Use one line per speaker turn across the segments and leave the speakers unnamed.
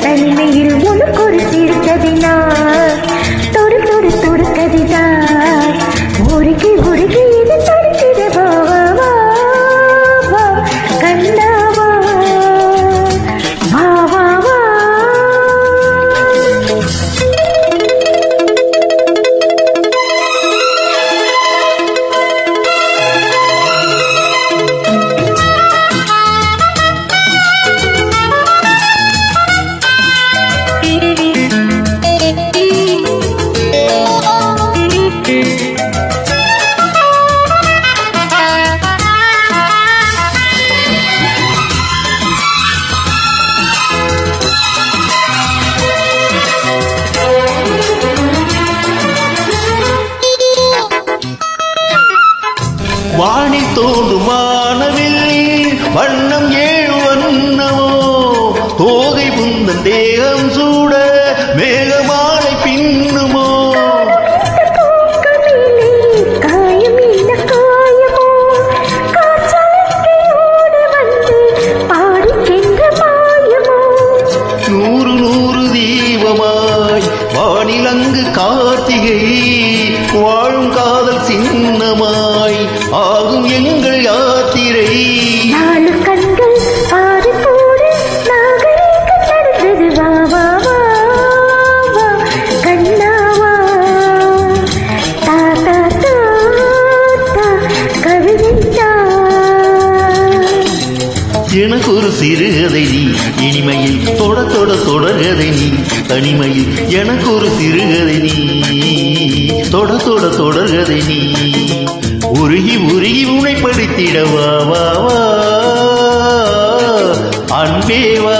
தனிமையில் உனக்கு ஒரு சிரிக்கதினா தொடு தொடு தொடு கதிதா உருகி உருகி இது தடுக்கிற வா கண்ணாவா வா
வானில் தோன்றும் வானவில் வண்ணம் ஏழு வண்ணமோ தோகை புந்தன் தேகம் சூட மேகமாலை பின்னுமோ நூறு நூறு தீபமாய் வானில் அங்கு கார்த்திகை வாழும் காதல் சின்னமாய் ஆகும் எங்கள் யாத்திரை.
நாலு கண்கள் ஆறு போடு நாகரீகம் நடந்தது வா கண்ணாவா தாத்தா தாத்தா கவிதைத்தா
எனக்கு ஒரு சிறுகதை நீ இனிமையில் தொட தொட தொடர்கதை நீ தனிமையில் எனக்கு ஒரு சிறுகதை நீ தொட தொட தொடர்கதை நீ உருகி உருகி உனைப்படுத்திட வா அன்பே வா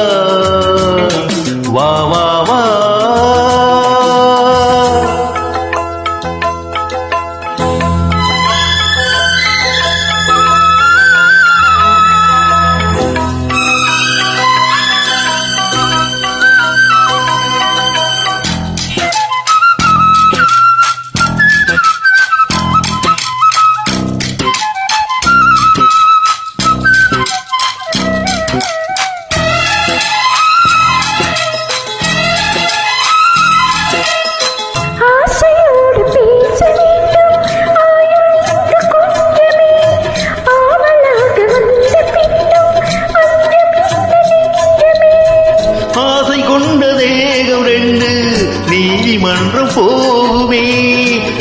நீதிமன்றம் போகுமே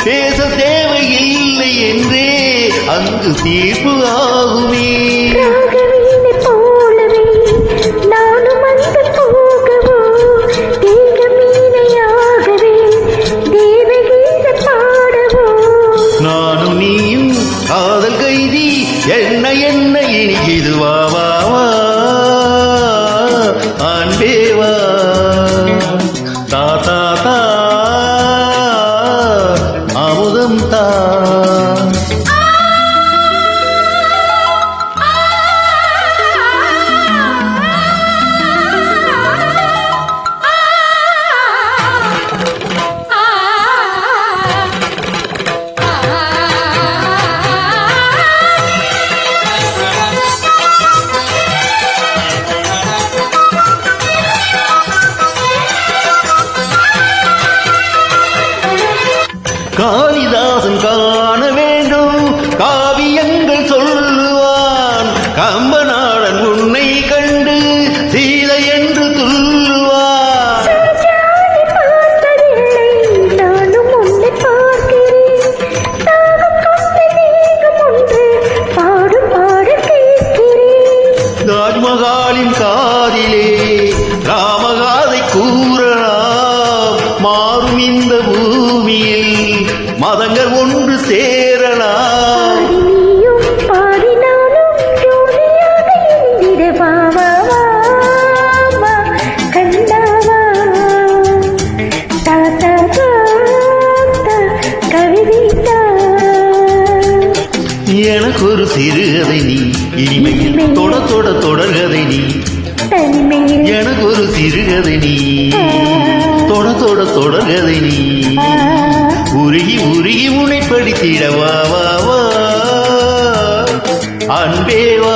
பேச தேவையில்லை என்றே அங்கு தீர்ப்பு ஆகுமே.
போலவே நானும் அந்த போகவோ மீனையாகவே தேவகீத பாடவோ
நானும் நீயும் காதல் கைதி என்ன என்ன இனிக்குது வா அன்பேவா தாத்தா தா அமுதம் தா காளிதாசன் காண வேண்டும் காவியங்கள் சொல்லுவான் கம்பநாடன் உன்னை கண்டு சீதை என்று துள்ளுவான்.
நானும் உன்னை பார்க்கிறேன் பாடும் பாட கேட்கிறேன்.
தாஜ்மஹாலின் காதிலே ராமகாதை கூறலாம் மாறும் இந்த பூமி மதங்கள் ஒன்று சேரலாம்.
பாடி நீயும் பாடி நானும் ஜோடியாக இணைந்திட வா வா வா வா கண்ணாவா தா தா தா தா கவிதா
எனக்கு ஒரு சிறுகதை நீ இனிமையில் தொட தொட தொடர்கதை நீ.
தனிமையில்
எனக்கு ஒரு சிறுகதை நீ தொட தொட தொடர்கதை நீ. உருகி உருகி உனை படித்திட வா வா வா அன்பே வா.